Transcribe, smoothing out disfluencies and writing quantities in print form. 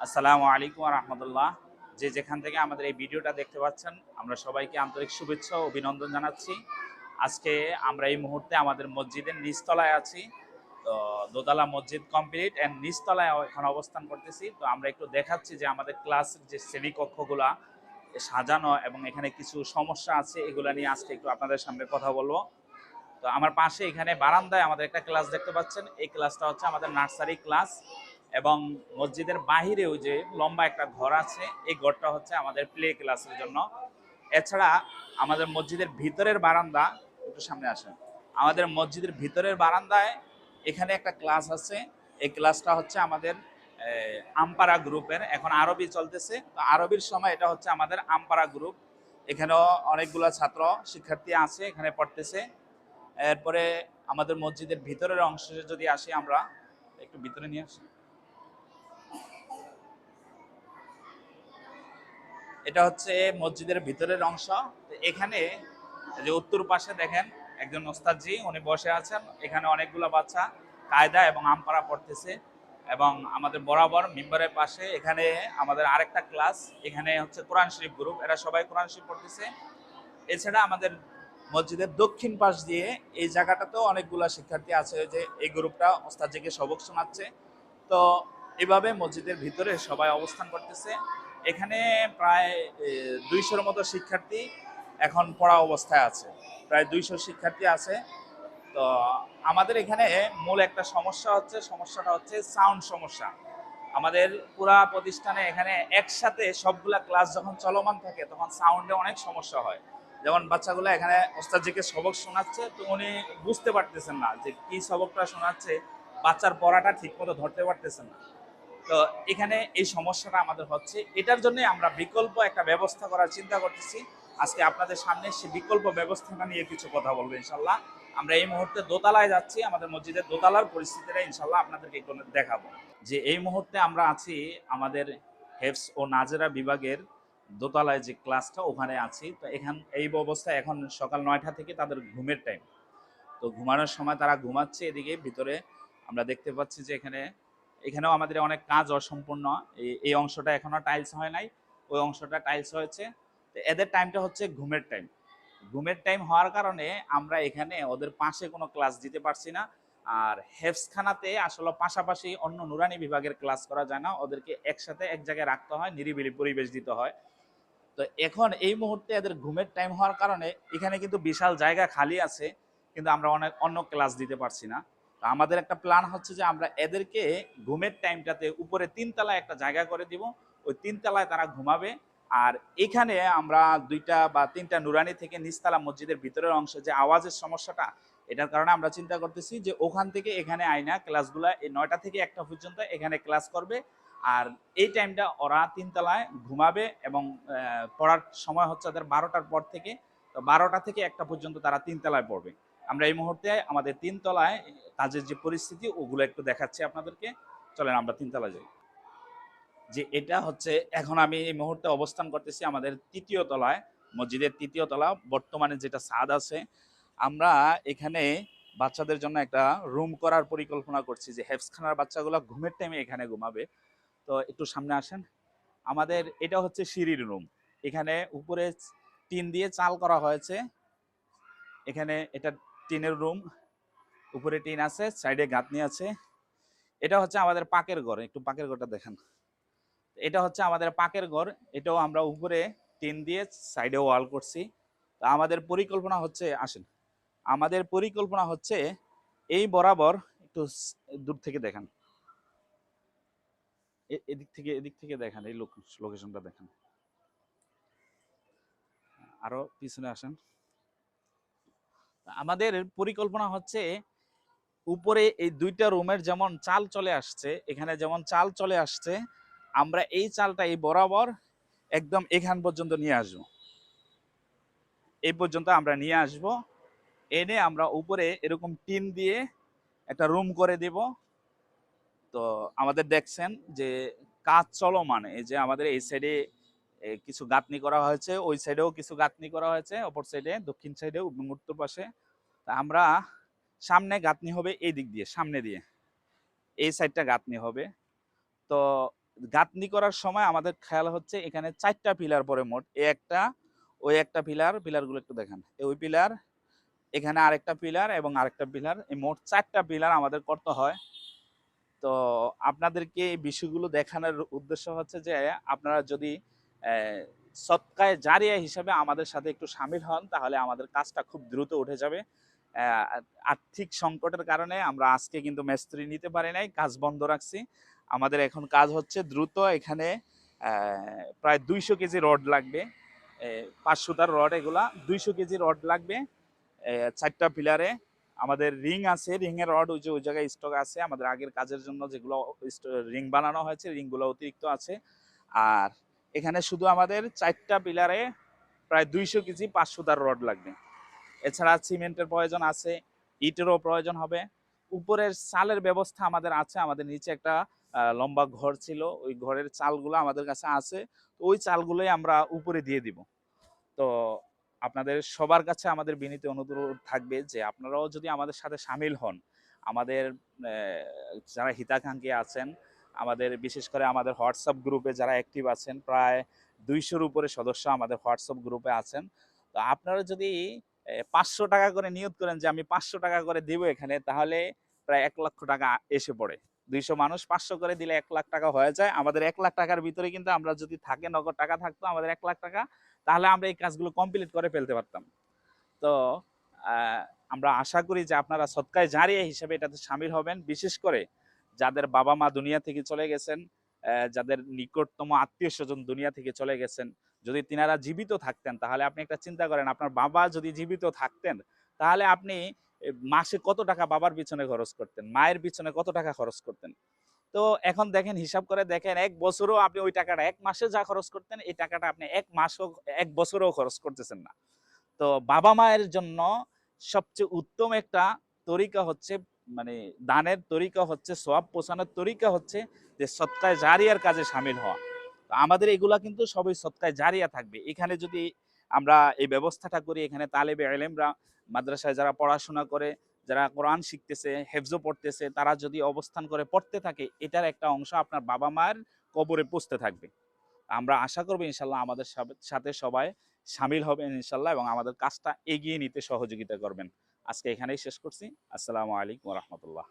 আসসালামু আলাইকুম ওয়া রাহমাতুল্লাহ। যে যেখান থেকে আমাদের এই ভিডিওটা দেখতে পাচ্ছেন, আমরা সবাইকে আন্তরিক শুভেচ্ছা ও অভিনন্দন জানাচ্ছি। আজকে আমরা এই মুহূর্তে আমাদের মসজিদের নিচতলায় আছি। তো দোতলা মসজিদ কমপ্লিট এন্ড নিচতলায় এখন অবস্থান করতেছি। তো আমরা একটু দেখাচ্ছি যে আমাদের ক্লাসের যে শ্রেণীকক্ষগুলা সাজানো এবং এখানে কিছু সমস্যা আছে, এগুলা নিয়ে আজকে একটু আপনাদের সামনে কথা বলবো। তো আমার পাশে এখানে বারান্দায় আমাদের একটা ক্লাস দেখতে পাচ্ছেন। এই ক্লাসটা হচ্ছে আমাদের নার্সারি ক্লাস এবং মসজিদের বাহিরেও যে লম্বা একটা ঘর আছে, এই ঘরটা হচ্ছে আমাদের প্লে ক্লাসের জন্য। এছাড়া আমাদের মসজিদের ভিতরের বারান্দা, একটু সামনে আসেন, আমাদের মসজিদের ভিতরের বারান্দায় এখানে একটা ক্লাস আছে। এই ক্লাসটা হচ্ছে আমাদের আমপারা গ্রুপের, এখন আরবি চলতেছে। তো আরবির সময় এটা হচ্ছে আমাদের আমপারা গ্রুপ। এখানেও অনেকগুলো ছাত্র শিক্ষার্থী আছে, এখানে পড়তেছে। এরপরে আমাদের মসজিদের ভিতরের অংশে যদি আসি, আমরা একটু ভিতরে নিয়ে আসি। এটা হচ্ছে মসজিদের ভিতরের অংশ। তো এখানে যে উত্তর পাশে দেখেন একজন ওস্তাদজি উনি বসে আছেন। এখানে অনেকগুলো বাচ্চা কায়দা এবং আমপারা পড়তেছে। এবং আমাদের বরাবর মিম্বরের পাশে এখানে আমাদের আরেকটা ক্লাস, এখানে হচ্ছে কোরআন শরীফ গ্রুপ, এরা সবাই কোরআন শরীফ পড়তেছে। এছাড়া আমাদের মসজিদের দক্ষিণ পাশ দিয়ে এই জায়গাটাতেও অনেকগুলো শিক্ষার্থী আছে, যে এই গ্রুপটা ওস্তাদজিকে সবক শোনাচ্ছে। তো এভাবে মসজিদের ভিতরে সবাই অবস্থান করতেছে। এখানে প্রায় 200-র মতো শিক্ষার্থী এখন পড়া অবস্থায় আছে, প্রায় 200 শিক্ষার্থী আছে। তো আমাদের এখানে মূল একটা সমস্যাটা হচ্ছে সাউন্ড সমস্যা। আমাদের পুরা প্রতিষ্ঠানে এখানে একসাথে সবগুলা ক্লাস যখন চলমান থাকে তখন সাউন্ডে অনেক সমস্যা হয়। যেমন বাচ্চাগুলো এখানে ওস্তাদজিকে সবক শোনাচ্ছে, তো উনি বুঝতে পারতেছেন না যে কি সবকটা শোনাচ্ছে, বাচ্চার পড়াটা ঠিক মতো ধরতে পারতেছেন না। তো এখানে এই সমস্যাটা আমাদের হচ্ছে, এটার জন্য আমরা বিকল্প একটা ব্যবস্থা করার চিন্তা করতেছি। আজকে আপনাদের সামনে সে বিকল্প ব্যবস্থাটা নিয়ে কিছু কথা বলবো ইনশাল্লাহ। আমরা এই মুহূর্তে দোতলায় যাচ্ছি, আমাদের মসজিদের দোতলার পরিস্থিতিটা ইনশাল্লাহ আপনাদেরকে একটু দেখাবো। যে এই মুহূর্তে আমরা আছি আমাদের হেফস ও নাজেরা বিভাগের দোতলায় যে ক্লাসটা, ওখানে আছি। তো এই অবস্থায় এখন সকাল 9টা থেকে তাদের ঘুমের টাইম। তো ঘুমানোর সময় তারা ঘুমাচ্ছে। এদিকে ভিতরে আমরা দেখতে পাচ্ছি যে এখানেও আমাদের অনেক কাজ অসম্পূর্ণ। এই অংশটা এখনো টাইলস হয় নাই, ওই অংশটা টাইলস হয়েছে। তো এদের টাইমটা হচ্ছে ঘুমের টাইম। ঘুমের টাইম হওয়ার কারণে আমরা এখানে ওদের পাশে কোনো ক্লাস দিতে পারছি না। আর হেফসখানাতে আসলে পাশাপাশি অন্য নুরানি বিভাগের ক্লাস করা যায় না, ওদেরকে একসাথে এক জায়গায় রাখতে হয়, নিরিবিলি পরিবেশ দিতে হয়। তো এখন এই মুহূর্তে এদের ঘুমের টাইম হওয়ার কারণে এখানে কিন্তু বিশাল জায়গা খালি আছে, কিন্তু আমরা অন্য ক্লাস দিতে পারছি না। তো আমাদের একটা প্ল্যান হচ্ছে যে আমরা এদেরকে ঘুমের টাইমটাতে উপরে 3তলায় একটা জায়গা করে দিব, ওই 3তলায় তারা ঘুমাবে। আর এখানে আমরা 2টা বা 3টা নুরানি থেকে নিচতলা মসজিদের ভিতরের অংশে যে আওয়াজের সমস্যাটা, এটার কারণে আমরা চিন্তা করতেছি যে ওখান থেকে এখানে আইনা ক্লাসগুলা এই 9টা থেকে 1টা পর্যন্ত এখানে ক্লাস করবে। আর এই টাইমটা ওরা 3তলায় ঘুমাবে এবং পড়ার সময় হচ্ছে তাদের 12টার পর থেকে। তো 12টা থেকে 1টা পর্যন্ত তারা 3তলায় পড়বে। আমরা এই মুহূর্তে আমাদের 3তলায় কাজের যে পরিস্থিতি ওগুলো একটু দেখাচ্ছি আপনাদেরকে। চলেন আমরা 3তলায় যাই। যে এটা হচ্ছে এখন আমি এই মুহূর্তে অবস্থান করতেছি আমাদের 3য় তলায়, মসজিদের 3য় তলা। বর্তমানে যেটা ছাদ আছে, আমরা এখানে বাচ্চাদের জন্য একটা রুম করার পরিকল্পনা করছি, যে হেফসখানার বাচ্চাগুলো ঘুমের টাইমে এখানে ঘুমাবে। তো একটু সামনে আসেন। আমাদের এটা হচ্ছে সিঁড়ির রুম। এখানে উপরে টিন দিয়ে চাল করা হয়েছে। এখানে এটা টিনের রুম, উপরে টিন আছে, সাইডে গাঁথনি আছে। এটা হচ্ছে আমাদের পাকের ঘর, একটু পাকের ঘরটা দেখেন। এটা হচ্ছে আমাদের পাকের ঘর। এটাও আমরা উপরে টিন দিয়ে সাইডে ওয়াল করছি। তো আমাদের পরিকল্পনা হচ্ছে, আসেন, আমাদের পরিকল্পনা হচ্ছে এই বরাবর একটু দূর থেকে দেখেন, এদিক থেকে দেখেন, এই লোকেশনটা দেখেন। আরো পিছনে আসেন। আমাদের পরিকল্পনা হচ্ছে উপরে এই 2টা রুমের যেমন চাল চলে আসছে, এখানে যেমন চাল চলে আসছে, আমরা এই চালটা এই বরাবর একদম এখান পর্যন্ত নিয়ে আসবো। এই পর্যন্ত আমরা নিয়ে আসব, এনে আমরা উপরে এরকম টিন দিয়ে একটা রুম করে দেব। তো আমাদের দেখছেন যে কাজ চলমান, এই যে আমাদের এই সাইডে কিছু গাঁথনি করা হয়েছে, ওই সাইডেও কিছু গাঁথনি করা হয়েছে, অপর সাইডে দক্ষিণ সাইডেও উত্তর পাশে। তা আমরা সামনে গাঁথনি হবে এই দিক দিয়ে, সামনে দিয়ে এই সাইডটা গাঁথনি হবে। তো গাঁথনি করার সময় আমাদের খেয়াল হচ্ছে এখানে 4টা পিলার পরে মোট, এ একটা, ওই একটা পিলার, পিলারগুলো একটু দেখান, ওই পিলার, এখানে আরেকটা পিলার এবং আরেকটা পিলার, এই মোট 4টা পিলার আমাদের করতে হয়। তো আপনাদেরকে এই বিষয়গুলো দেখানোর উদ্দেশ্য হচ্ছে যে আপনারা যদি সৎকায়ে জারিয়া হিসাবে আমাদের সাথে একটু শামিল হন, তাহলে আমাদের কাজটা খুব দ্রুত উঠে যাবে। আর্থিক সংকটের কারণে আমরা আজকে কিন্তু মিস্ত্রি নিতে পারি নাই, কাজ বন্ধ রাখছি। আমাদের এখন কাজ হচ্ছে দ্রুত। এখানে প্রায় 200 কেজি রড লাগবে, 5 সুতার রড, এগুলা 200 কেজি রড লাগবে 4টা পিলারে। আমাদের রিং আছে, রিং এর রড ওই জায়গায় স্টক আছে, আমাদের আগের কাজের জন্য যেগুলো রিং বানানো হয়েছে, রিংগুলো অতিরিক্ত আছে। আর এখানে শুধু আমাদের 4টা পিলারে প্রায় 200 কেজি 5 সুতার রড লাগবে। এছাড়া সিমেন্টের প্রয়োজন আছে, ইটেরও প্রয়োজন হবে। উপরের চালের ব্যবস্থা আমাদের আছে, আমাদের নিচে একটা লম্বা ঘর ছিল, ওই ঘরের চালগুলো আমাদের কাছে আছে, ওই চালগুলোই আমরা উপরে দিয়ে দিব। তো আপনাদের সবার কাছে আমাদের বিনীত অনুরোধ থাকবে যে আপনারাও যদি আমাদের সাথে শামিল হন, আমাদের যারা হিতাকাঙ্ক্ষী আছেন, আমাদের বিশেষ করে আমাদের হোয়াটসঅ্যাপ গ্রুপে যারা অ্যাক্টিভ আছেন, প্রায় 200-র উপরে সদস্য আমাদের হোয়াটসঅ্যাপ গ্রুপে আছেন। তো আপনারা যদি 500 টাকা করে নিয়ত করেন যে আমি 500 টাকা করে দিব এখানে, তাহলে প্রায় 1 লক্ষ টাকা এসে পড়ে। 200 মানুষ 500 করে দিলে 1 লাখ টাকা হয়ে যায়। আমাদের 1 লাখ টাকার ভিতরে কিন্তু আমরা যদি থাকে, নগদ টাকা থাকতো আমাদের 1 লাখ টাকা, তাহলে আমরা এই কাজগুলো কমপ্লিট করে ফেলতে পারতাম। তো আমরা আশা করি যে আপনারা সদকায়ে জারিয়া হিসেবে এটাতে শামিল হবেন। বিশেষ করে যাদের বাবা মা দুনিয়া থেকে চলে গেছেন, যাদের নিকটতম আত্মীয় স্বজন দুনিয়া থেকে চলে গেছেন, যদি তিনারা জীবিত থাকতেন, তাহলে আপনি একটা চিন্তা করেন, আপনার বাবা যদি জীবিত থাকতেন, তাহলে আপনি মাসে কত টাকা বাবার পিছনে খরচ করতেন, মায়ের পিছনে কত টাকা খরচ করতেন। তো এখন দেখেন, হিসাব করে দেখেন, 1 বছরও আপনি ওই টাকাটা, 1 মাসে যা খরচ করতেন এই টাকাটা আপনি 1 মাসও, 1 বছরেও খরচ করতেছেন না। তো বাবা মায়ের জন্য সবচেয়ে উত্তম একটা তরিকা হচ্ছে, মানে দানের তরিকা হচ্ছে, সওয়াব পৌঁছানোর তরিকা হচ্ছে যে সদকায়ে জারিয়ার কাজে শামিল হওয়া। তো আমাদের এগুলা কিন্তু সবই সদকায়ে জারিয়া থাকবে। এখানে যদি আমরা এই ব্যবস্থাটা করি, এখানে তালেবে ইলমরা, মাদ্রাসায় যারা পড়াশোনা করে, যারা কোরআন শিখতেছে, হেফজও পড়তেছে, তারা যদি অবস্থান করে পড়তে থাকে, এটার একটা অংশ আপনার বাবা মায়ের কবরে পৌঁছতে থাকবে। আমরা আশা করব ইনশাল্লাহ আমাদের সাথে সবাই শামিল হবেন ইনশাল্লাহ, এবং আমাদের কাজটা এগিয়ে নিতে সহযোগিতা করবেন। আজকে এখানেই শেষ করছি। আসসালামু আলাইকুম ওয়া রাহমাতুল্লাহ।